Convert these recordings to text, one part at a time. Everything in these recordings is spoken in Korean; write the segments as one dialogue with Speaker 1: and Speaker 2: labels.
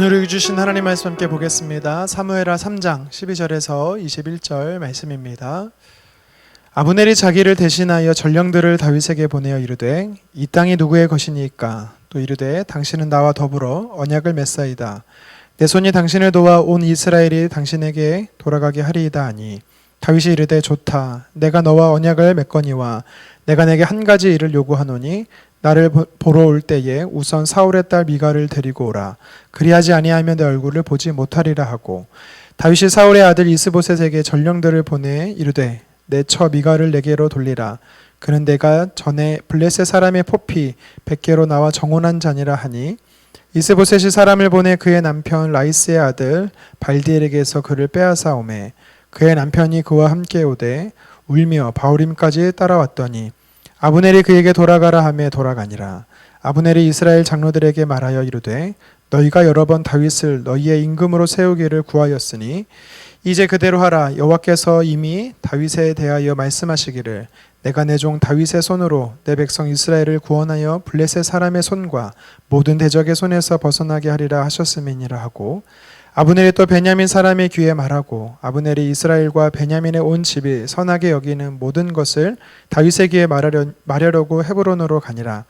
Speaker 1: 오늘 주신 하나님 말씀 함께 보겠습니다. 사무엘하 3장 12절에서 21절 말씀입니다. 아브넬이 자기를 대신하여 전령들을 다윗에게 보내어 이르되 이 땅이 누구의 것이니까? 또 이르되 당신은 나와 더불어 언약을 맺사이다. 내 손이 당신을 도와 온 이스라엘이 당신에게 돌아가게 하리이다 하니 다윗이 이르되 좋다. 내가 너와 언약을 맺거니와 내가 내게 한 가지 일을 요구하노니 나를 보러 올 때에 우선 사울의 딸 미갈을 데리고 오라. 그리하지 아니하면 내 얼굴을 보지 못하리라 하고 다윗이 사울의 아들 이스보셋에게 전령들을 보내 이르되 내 처 미갈을 내게로 돌리라. 그는 내가 전에 블레셋 사람의 포피 100개로 나와 정혼한 자니라 하니 이스보셋이 사람을 보내 그의 남편 라이스의 아들 발디엘에게서 그를 빼앗아 오매 그의 남편이 그와 함께 오되 울며 바후림까지 따라왔더니 아브넬이 그에게 돌아가라 하매 돌아가니라. 아브넬이 이스라엘 장로들에게 말하여 이르되 너희가 여러 번 다윗을 너희의 임금으로 세우기를 구하였으니 이제 그대로 하라. 여호와께서 이미 다윗에 대하여 말씀하시기를 내가 내 종 다윗의 손으로 내 백성 이스라엘을 구원하여 블레셋 사람의 손과 모든 대적의 손에서 벗어나게 하리라 하셨음이니라 하고 아브넬이 또 베냐민 사람의 귀에 말하고 아브넬이 이스라엘과 베냐민의 온 집이 선하게 여기는 모든 것을 다윗의 귀에 말하려고 헤브론으로 가니라.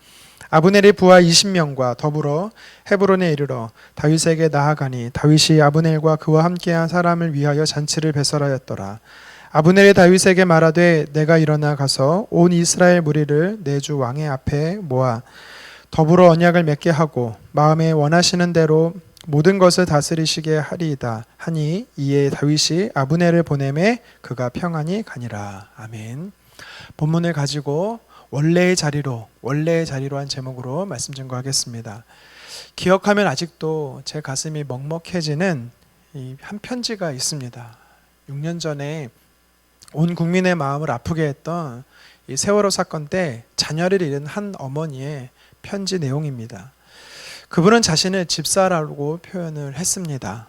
Speaker 1: 아브넬이 부하 20명과 더불어 헤브론에 이르러 다윗에게 나아가니 다윗이 아브넬과 그와 함께한 사람을 위하여 잔치를 배설하였더라. 아브넬이 다윗에게 말하되 내가 일어나 가서 온 이스라엘 무리를 내 주 왕의 앞에 모아 더불어 언약을 맺게 하고 마음에 원하시는 대로 모든 것을 다스리시게 하리이다 하니 이에 다윗이 아브넬을 보내매 그가 평안히 가니라. 아멘. 본문을 가지고 원래의 자리로 한 제목으로 말씀 증거하겠습니다. 기억하면 아직도 제 가슴이 먹먹해지는 한 편지가 있습니다. 6년 전에 온 국민의 마음을 아프게 했던 이 세월호 사건 때 자녀를 잃은 한 어머니의 편지 내용입니다. 그분은 자신을 집사라고 표현을 했습니다.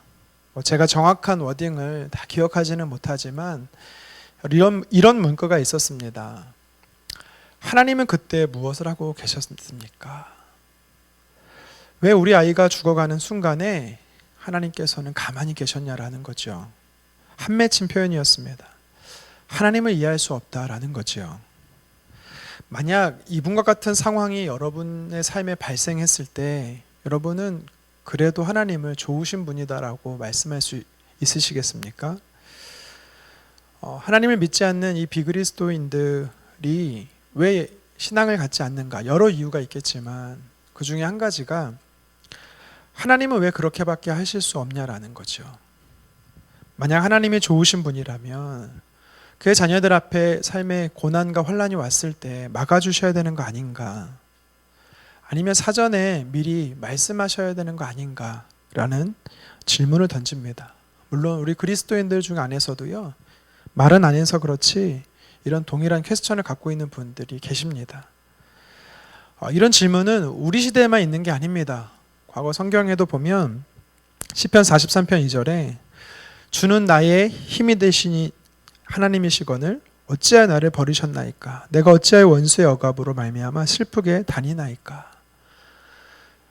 Speaker 1: 제가 정확한 워딩을 다 기억하지는 못하지만 이런 문구가 있었습니다. 하나님은 그때 무엇을 하고 계셨습니까? 왜 우리 아이가 죽어가는 순간에 하나님께서는 가만히 계셨냐라는 거죠. 한 맺힌 표현이었습니다. 하나님을 이해할 수 없다라는 거죠. 만약 이분과 같은 상황이 여러분의 삶에 발생했을 때 여러분은 그래도 하나님을 좋으신 분이다라고 말씀할 수 있으시겠습니까? 하나님을 믿지 않는 이 비그리스도인들이 왜 신앙을 갖지 않는가? 여러 이유가 있겠지만 그 중에 한 가지가 하나님은 왜 그렇게밖에 하실 수 없냐라는 거죠. 만약 하나님이 좋으신 분이라면 그의 자녀들 앞에 삶의 고난과 환난이 왔을 때 막아주셔야 되는 거 아닌가? 아니면 사전에 미리 말씀하셔야 되는 거 아닌가라는 질문을 던집니다. 물론 우리 그리스도인들 중 안에서도요. 말은 안 해서 그렇지 이런 동일한 퀘스천을 갖고 있는 분들이 계십니다. 이런 질문은 우리 시대에만 있는 게 아닙니다. 과거 성경에도 보면 시편 43편 2절에 주는 나의 힘이 되시니 하나님이시거늘 어찌하여 나를 버리셨나이까? 내가 어찌하여 원수의 억압으로 말미암아 슬프게 다니나이까?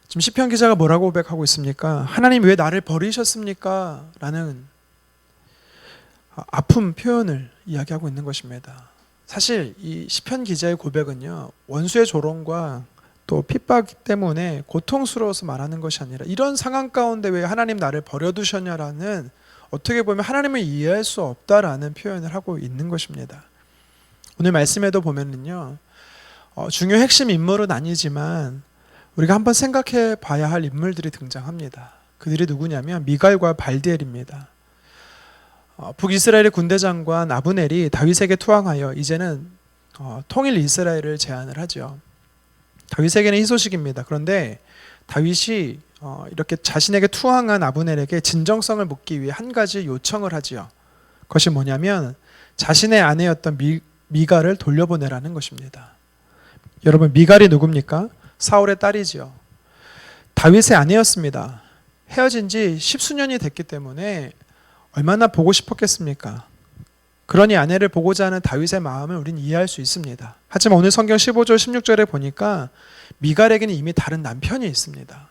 Speaker 1: 지금 시편 기자가 뭐라고 고백하고 있습니까? 하나님 왜 나를 버리셨습니까? 라는 아픔 표현을 이야기하고 있는 것입니다. 사실 이 시편 기자의 고백은요, 원수의 조롱과 또 핍박 때문에 고통스러워서 말하는 것이 아니라 이런 상황 가운데 왜 하나님 나를 버려두셨냐라는 어떻게 보면 하나님을 이해할 수 없다라는 표현을 하고 있는 것입니다. 오늘 말씀에도 보면은요, 중요 핵심 인물은 아니지만 우리가 한번 생각해 봐야 할 인물들이 등장합니다. 그들이 누구냐면 미갈과 발디엘입니다. 북이스라엘의 군대 장관 아브넬이 다윗에게 투항하여 이제는 통일 이스라엘을 제안을 하죠. 다윗에게는 희소식입니다. 그런데 다윗이 이렇게 자신에게 투항한 아브넬에게 진정성을 묻기 위해 한 가지 요청을 하지요. 그것이 뭐냐면 자신의 아내였던 미갈을 돌려보내라는 것입니다. 여러분, 미갈이 누굽니까? 사울의 딸이지요. 다윗의 아내였습니다. 헤어진 지 십수년이 됐기 때문에 얼마나 보고 싶었겠습니까? 그러니 아내를 보고자 하는 다윗의 마음을 우리는 이해할 수 있습니다. 하지만 오늘 성경 15절 16절에 보니까 미갈에게는 이미 다른 남편이 있습니다.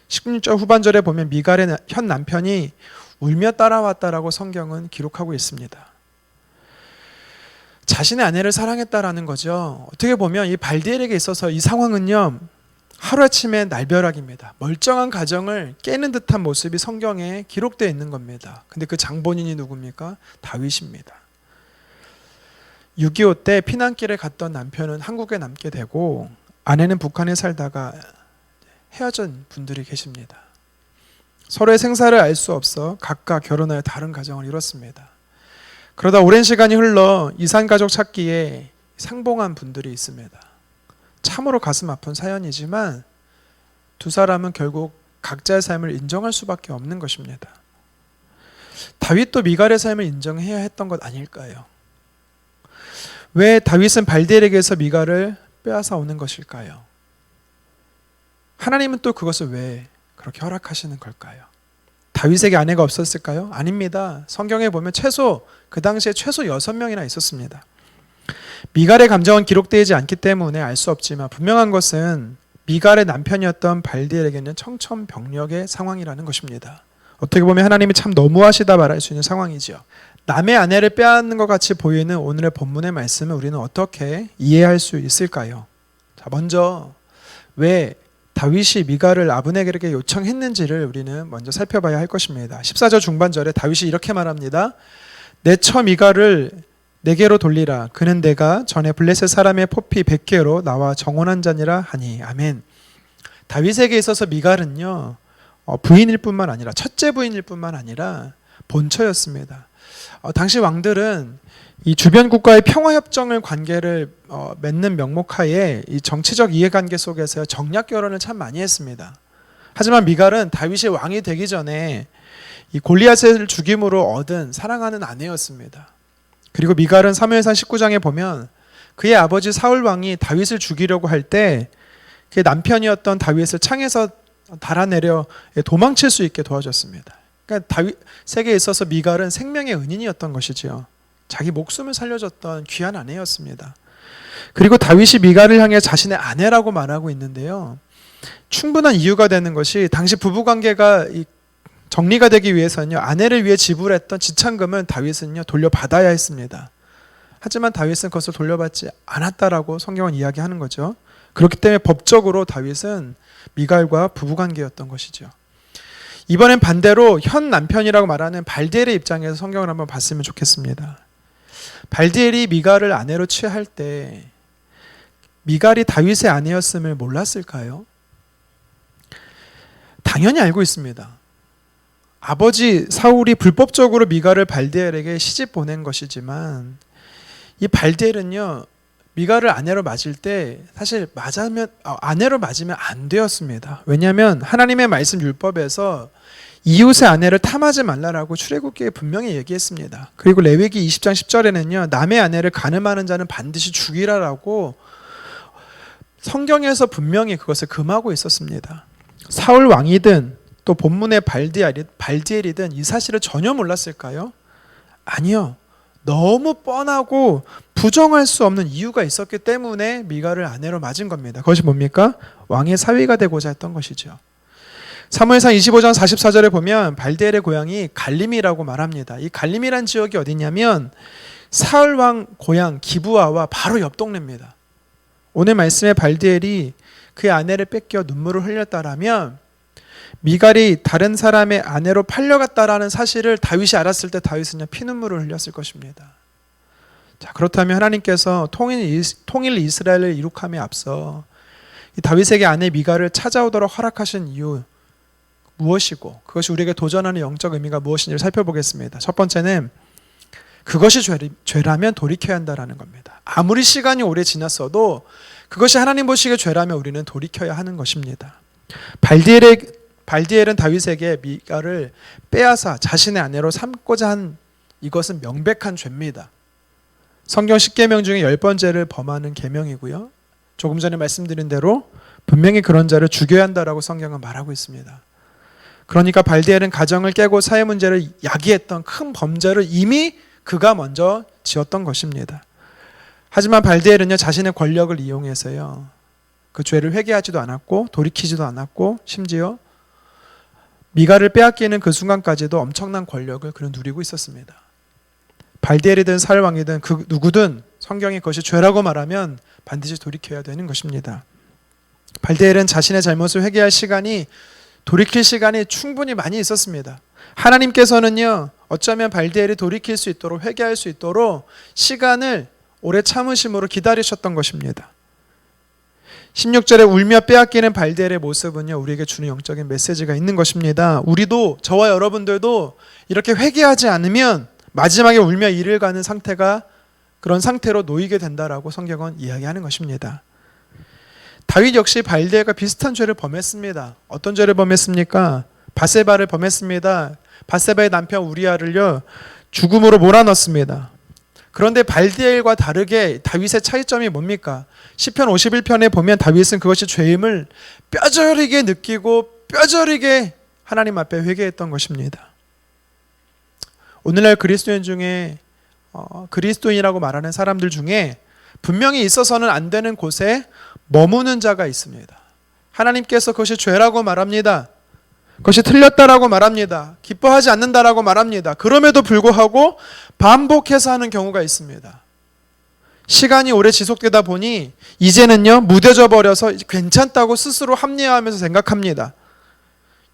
Speaker 1: 16절 후반절에 보면 미갈의 현 남편이 울며 따라왔다라고 성경은 기록하고 있습니다. 자신의 아내를 사랑했다라는 거죠. 어떻게 보면 이 발디엘에게 있어서 이 상황은요, 하루아침에 날벼락입니다. 멀쩡한 가정을 깨는 듯한 모습이 성경에 기록되어 있는 겁니다. 근데 그 장본인이 누굽니까? 다윗입니다. 6.25 때 피난길에 갔던 남편은 한국에 남게 되고 아내는 북한에 살다가 헤어진 분들이 계십니다. 서로의 생사를 알 수 없어 각각 결혼하여 다른 가정을 이뤘습니다. 그러다 오랜 시간이 흘러 이산가족 찾기에 상봉한 분들이 있습니다. 참으로 가슴 아픈 사연이지만 두 사람은 결국 각자의 삶을 인정할 수밖에 없는 것입니다. 다윗도 미갈의 삶을 인정해야 했던 것 아닐까요? 왜 다윗은 발디엘에게서 미갈을 빼앗아 오는 것일까요? 하나님은 또 그것을 왜 그렇게 허락하시는 걸까요? 다윗에게 아내가 없었을까요? 아닙니다. 성경에 보면 그 당시에 최소 6명이나 있었습니다. 미갈의 감정은 기록되지 않기 때문에 알 수 없지만 분명한 것은 미갈의 남편이었던 발디엘에게는 청천벽력의 상황이라는 것입니다. 어떻게 보면 하나님이 참 너무하시다 말할 수 있는 상황이죠. 남의 아내를 빼앗는 것 같이 보이는 오늘의 본문의 말씀을 우리는 어떻게 이해할 수 있을까요? 자, 먼저 왜 다윗이 미갈을 아브네겔에게 요청했는지를 우리는 먼저 살펴봐야 할 것입니다. 14절 중반절에 다윗이 이렇게 말합니다. 내 처 미갈을 내게로 돌리라. 그는 내가 전에 블레셋 사람의 포피 100개로 나와 정혼한 자니라 하니. 아멘. 다윗에게 있어서 미갈은요, 부인일 뿐만 아니라 첫째 부인일 뿐만 아니라 본처였습니다. 당시 왕들은 이 주변 국가의 평화협정을 관계를 맺는 명목하에 이 정치적 이해관계 속에서 정략 결혼을 참 많이 했습니다. 하지만 미갈은 다윗이 왕이 되기 전에 이 골리앗을 죽임으로 얻은 사랑하는 아내였습니다. 그리고 미갈은 사무엘상 19장에 보면 그의 아버지 사울 왕이 다윗을 죽이려고 할 때 그의 남편이었던 다윗을 창에서 달아내려 도망칠 수 있게 도와줬습니다. 그러니까 다윗에게 있어서 미갈은 생명의 은인이었던 것이지요. 자기 목숨을 살려줬던 귀한 아내였습니다. 그리고 다윗이 미갈을 향해 자신의 아내라고 말하고 있는데요. 충분한 이유가 되는 것이 당시 부부관계가 정리가 되기 위해서는요, 아내를 위해 지불했던 지참금은 다윗은요 돌려받아야 했습니다. 하지만 다윗은 그것을 돌려받지 않았다라고 성경은 이야기하는 거죠. 그렇기 때문에 법적으로 다윗은 미갈과 부부관계였던 것이죠. 이번엔 반대로 현 남편이라고 말하는 발디엘의 입장에서 성경을 한번 봤으면 좋겠습니다. 발디엘이 미갈을 아내로 취할 때 미갈이 다윗의 아내였음을 몰랐을까요? 당연히 알고 있습니다. 아버지 사울이 불법적으로 미갈을 발디엘에게 시집 보낸 것이지만 이 발디엘은요, 미갈을 아내로 맞을 때 사실 아내로 맞으면 안 되었습니다. 왜냐하면 하나님의 말씀 율법에서 이웃의 아내를 탐하지 말라라고 출애굽기에 분명히 얘기했습니다. 그리고 레위기 20장 10절에는요, 남의 아내를 간음하는 자는 반드시 죽이라라고 성경에서 분명히 그것을 금하고 있었습니다. 사울 왕이든 또 본문의 발디엘이든 이 사실을 전혀 몰랐을까요? 아니요. 너무 뻔하고 부정할 수 없는 이유가 있었기 때문에 미갈을 아내로 맞은 겁니다. 그것이 뭡니까? 왕의 사위가 되고자 했던 것이죠. 사무엘상 25장 44절에 보면 발디엘의 고향이 갈림이라고 말합니다. 이 갈림이란 지역이 어디냐면 사울 왕 고향 기브아와 바로 옆 동네입니다. 오늘 말씀에 발디엘이 그의 아내를 뺏겨 눈물을 흘렸다라면 미갈이 다른 사람의 아내로 팔려갔다라는 사실을 다윗이 알았을 때 다윗은 피눈물을 흘렸을 것입니다. 자, 그렇다면 하나님께서 통일 이스라엘을 이룩함에 앞서 이 다윗에게 아내 미갈을 찾아오도록 허락하신 이유 무엇이고 그것이 우리에게 도전하는 영적 의미가 무엇인지를 살펴보겠습니다. 첫 번째는 그것이 죄라면 돌이켜야 한다는 겁니다. 아무리 시간이 오래 지났어도 그것이 하나님 보시기에 죄라면 우리는 돌이켜야 하는 것입니다. 발디엘은 다윗에게 미갈을 빼앗아 자신의 아내로 삼고자 한 이것은 명백한 죄입니다. 성경 10계명 중에 10번째를 범하는 계명이고요. 조금 전에 말씀드린 대로 분명히 그런 자를 죽여야 한다라고 성경은 말하고 있습니다. 그러니까 발디엘은 가정을 깨고 사회 문제를 야기했던 큰 범죄를 이미 그가 먼저 지었던 것입니다. 하지만 발디엘은요, 자신의 권력을 이용해서요, 그 죄를 회개하지도 않았고 돌이키지도 않았고 심지어 미갈을 빼앗기는 그 순간까지도 엄청난 권력을 그는 누리고 있었습니다. 발디엘이든 사울왕이든 그 누구든 성경이 그것이 죄라고 말하면 반드시 돌이켜야 되는 것입니다. 발디엘은 자신의 잘못을 회개할 시간이, 돌이킬 시간이 충분히 많이 있었습니다. 하나님께서는요, 어쩌면 발디엘이 돌이킬 수 있도록, 회개할 수 있도록 시간을 오래 참으심으로 기다리셨던 것입니다. 16절에 울며 빼앗기는 발디엘의 모습은요, 우리에게 주는 영적인 메시지가 있는 것입니다. 우리도, 저와 여러분들도 이렇게 회개하지 않으면 마지막에 울며 이를 가는 상태가, 그런 상태로 놓이게 된다라고 성경은 이야기하는 것입니다. 다윗 역시 발디엘과 비슷한 죄를 범했습니다. 어떤 죄를 범했습니까? 밧세바를 범했습니다. 밧세바의 남편 우리아를요, 죽음으로 몰아넣습니다. 그런데 발디엘과 다르게 다윗의 차이점이 뭡니까? 시편 51편에 보면 다윗은 그것이 죄임을 뼈저리게 느끼고 뼈저리게 하나님 앞에 회개했던 것입니다. 오늘날 그리스도인 중에 그리스도인이라고 말하는 사람들 중에 분명히 있어서는 안 되는 곳에 머무는 자가 있습니다. 하나님께서 그것이 죄라고 말합니다. 그것이 틀렸다라고 말합니다. 기뻐하지 않는다라고 말합니다. 그럼에도 불구하고 반복해서 하는 경우가 있습니다. 시간이 오래 지속되다 보니 이제는요, 무뎌져 버려서 괜찮다고 스스로 합리화하면서 생각합니다.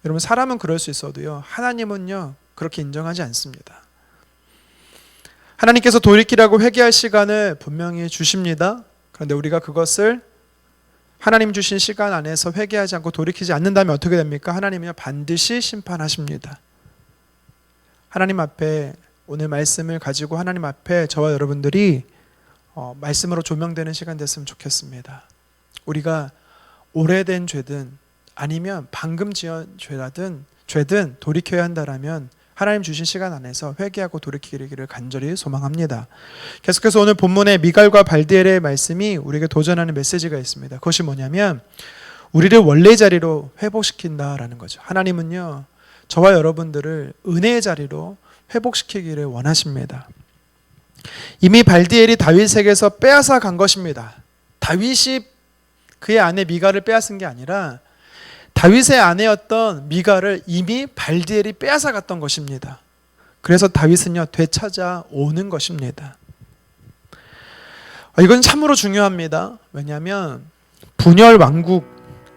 Speaker 1: 여러분, 사람은 그럴 수 있어도요, 하나님은요, 그렇게 인정하지 않습니다. 하나님께서 돌이키라고 회개할 시간을 분명히 주십니다. 그런데 우리가 그것을 하나님 주신 시간 안에서 회개하지 않고 돌이키지 않는다면 어떻게 됩니까? 하나님은요, 반드시 심판하십니다. 하나님 앞에, 오늘 말씀을 가지고 하나님 앞에 저와 여러분들이 말씀으로 조명되는 시간 됐으면 좋겠습니다. 우리가 오래된 죄든 아니면 방금 지은 죄든 돌이켜야 한다라면 하나님 주신 시간 안에서 회개하고 돌이키기를 간절히 소망합니다. 계속해서 오늘 본문의 미갈과 발디엘의 말씀이 우리에게 도전하는 메시지가 있습니다. 그것이 뭐냐면 우리를 원래의 자리로 회복시킨다라는 거죠. 하나님은요, 저와 여러분들을 은혜의 자리로 회복시키기를 원하십니다. 이미 발디엘이 다윗에게서 빼앗아 간 것입니다. 다윗이 그의 아내 미갈을 빼앗은 게 아니라 다윗의 아내였던 미갈을 이미 발디엘이 빼앗아 갔던 것입니다. 그래서 다윗은요, 되찾아오는 것입니다. 이건 참으로 중요합니다. 왜냐하면 분열 왕국,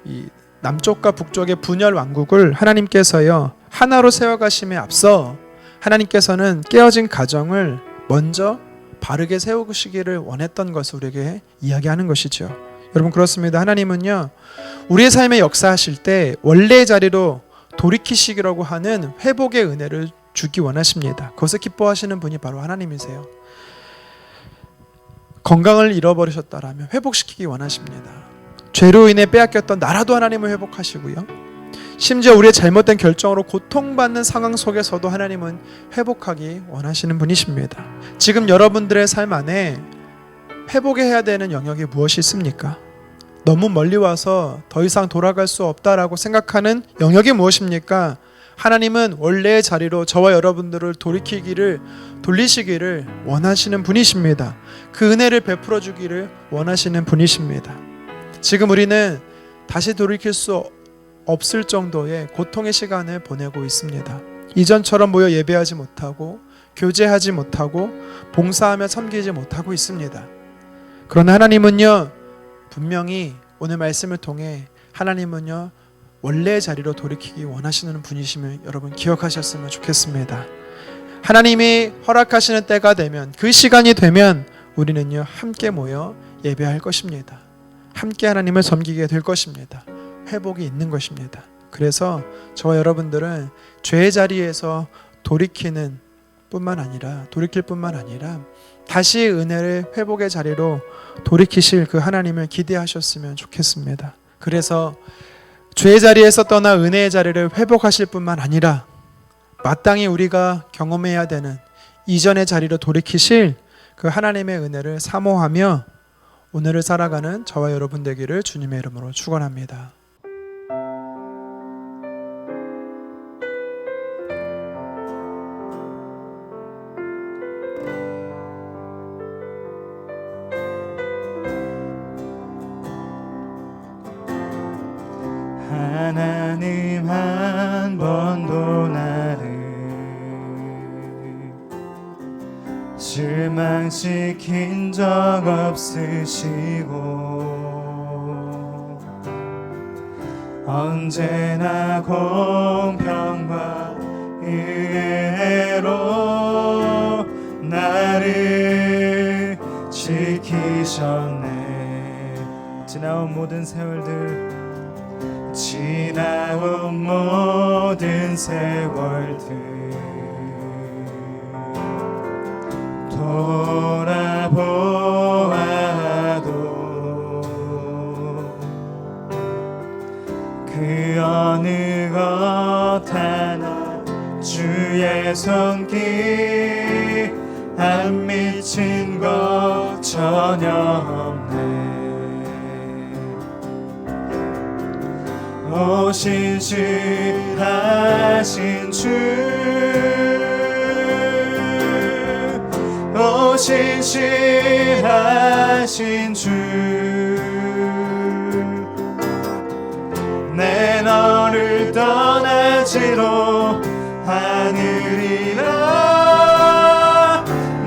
Speaker 1: 이 남쪽과 북쪽의 분열 왕국을 하나님께서요, 하나로 세워가심에 앞서 하나님께서는 깨어진 가정을 먼저 바르게 세우시기를 원했던 것을 우리에게 이야기하는 것이죠. 여러분, 그렇습니다. 하나님은요, 우리의 삶에 역사하실 때 원래의 자리로 돌이키시기라고 하는 회복의 은혜를 주기 원하십니다. 그것을 기뻐하시는 분이 바로 하나님이세요. 건강을 잃어버리셨다라면 회복시키기 원하십니다. 죄로 인해 빼앗겼던 나라도 하나님은 회복하시고요, 심지어 우리의 잘못된 결정으로 고통받는 상황 속에서도 하나님은 회복하기 원하시는 분이십니다. 지금 여러분들의 삶 안에 회복해야 되는 영역이 무엇이 있습니까? 너무 멀리 와서 더 이상 돌아갈 수 없다라고 생각하는 영역이 무엇입니까? 하나님은 원래의 자리로 저와 여러분들을 돌리시기를 원하시는 분이십니다. 그 은혜를 베풀어 주기를 원하시는 분이십니다. 지금 우리는 다시 돌이킬 수 없을 정도의 고통의 시간을 보내고 있습니다. 이전처럼 모여 예배하지 못하고 교제하지 못하고 봉사하며 섬기지 못하고 있습니다. 그러나 하나님은요, 분명히 오늘 말씀을 통해 하나님은요, 원래의 자리로 돌이키기 원하시는 분이심을 여러분 기억하셨으면 좋겠습니다. 하나님이 허락하시는 때가 되면, 그 시간이 되면 우리는요, 함께 모여 예배할 것입니다. 함께 하나님을 섬기게 될 것입니다. 회복이 있는 것입니다. 그래서 저와 여러분들은 죄의 자리에서 돌이킬 뿐만 아니라 다시 은혜를 회복의 자리로 돌이키실 그 하나님을 기대하셨으면 좋겠습니다. 그래서 죄의 자리에서 떠나 은혜의 자리를 회복하실 뿐만 아니라 마땅히 우리가 경험해야 되는 이전의 자리로 돌이키실 그 하나님의 은혜를 사모하며 오늘을 살아가는 저와 여러분 되기를 주님의 이름으로 축원합니다.
Speaker 2: 하나님 한 번 지킨 적 없으시고 언제나 공평과 은혜로 나를 지키셨네. 지나온 모든 세월들 돌아보아도 그 어느 것 하나 주의 손길 안 미친 것 전혀 없네. 오 신실하신 주, 오 신실하신 주, 내 너를 떠나지로 않으리라.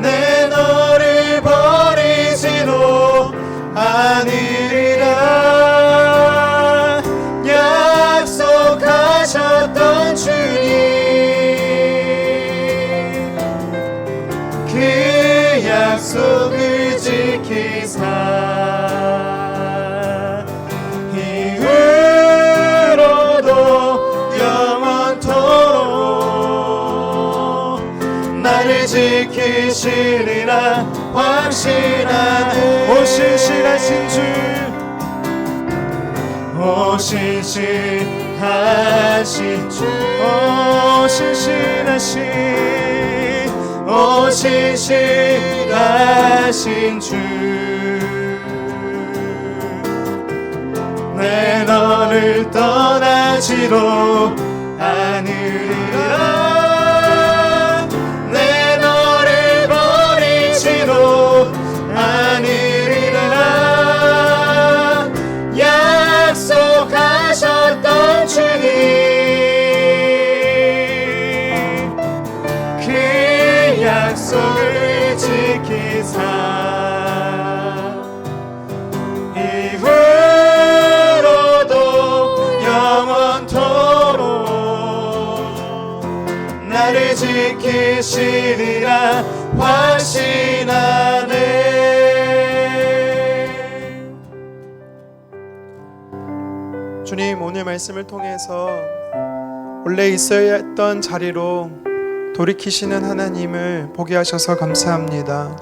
Speaker 2: 내 너를 버리지로 않으리라. 약속하셨던 주님, 그 약속을 지키사 이후로도 영원토록 나를 지키시리라 확신하네. 오 신실하신 주, 오 신실하신 주, 오 신실하신, 오 신실하신 주, 내 너를 떠나지로 않으리라. 내 너를 버리지로 않으리라. 약속하셨던 주님, 그 약속을 지키사 이후로도 영원토록 나를 지키시리라 확신하네.
Speaker 1: 주님, 오늘 말씀을 통해서 원래 있어야 했던 자리로 돌이키시는 하나님을 보게 하셔서 감사합니다.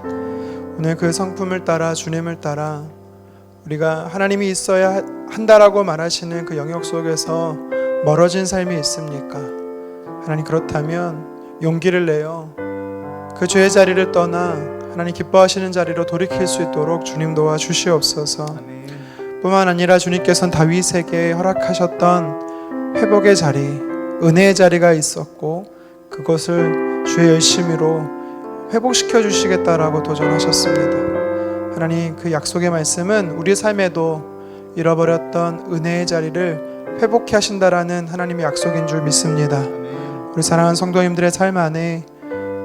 Speaker 1: 오늘 그 성품을 따라, 주님을 따라 우리가 하나님이 있어야 한다라고 말하시는 그 영역 속에서 멀어진 삶이 있습니까? 하나님, 그렇다면 용기를 내어 그 죄의 자리를 떠나 하나님 기뻐하시는 자리로 돌이킬 수 있도록 주님 도와주시옵소서. 뿐만 아니라 주님께서는 다윗에게 허락하셨던 회복의 자리, 은혜의 자리가 있었고 그것을 주의 열심히로 회복시켜 주시겠다라고 도전하셨습니다. 하나님, 그 약속의 말씀은 우리 삶에도 잃어버렸던 은혜의 자리를 회복해 하신다라는 하나님의 약속인 줄 믿습니다. 우리 사랑하는 성도님들의 삶 안에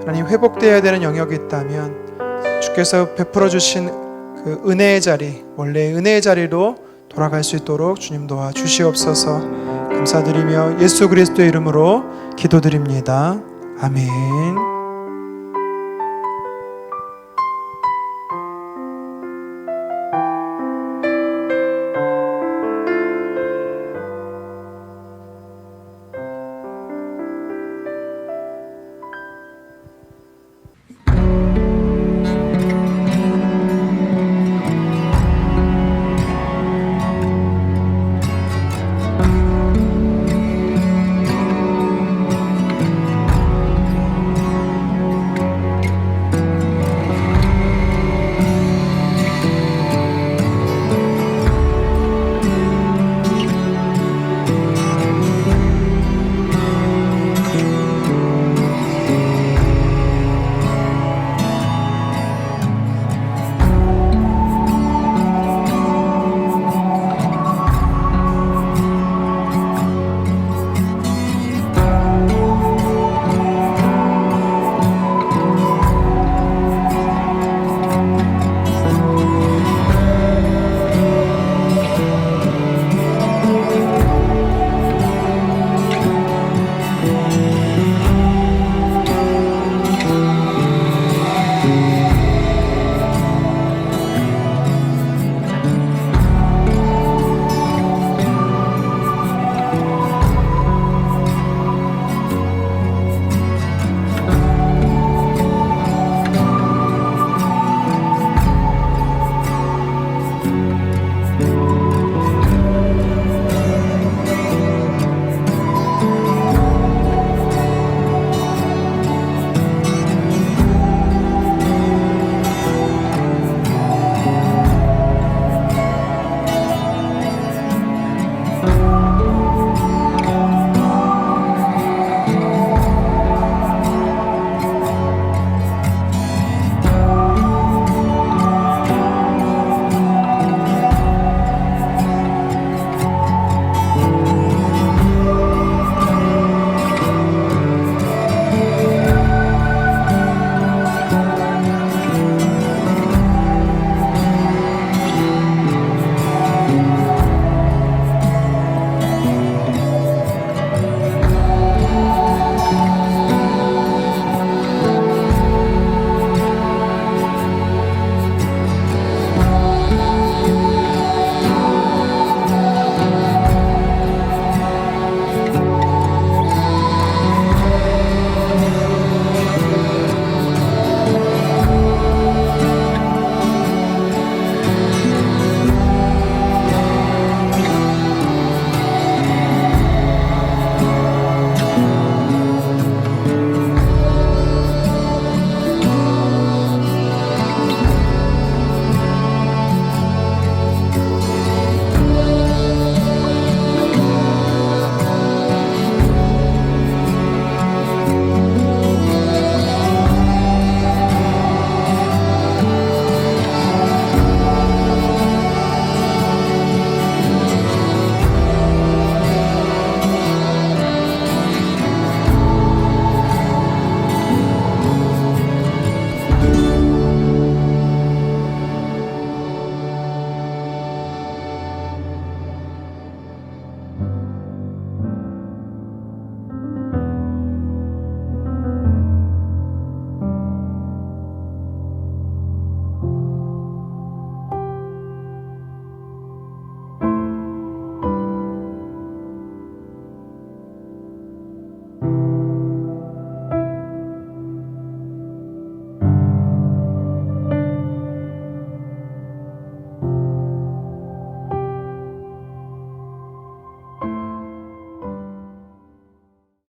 Speaker 1: 하나님 회복되어야 되는 영역이 있다면 주께서 베풀어 주신 그 은혜의 자리, 원래의 은혜의 자리로 돌아갈 수 있도록 주님 도와 주시옵소서. 감사드리며 예수 그리스도의 이름으로 기도드립니다. 아멘.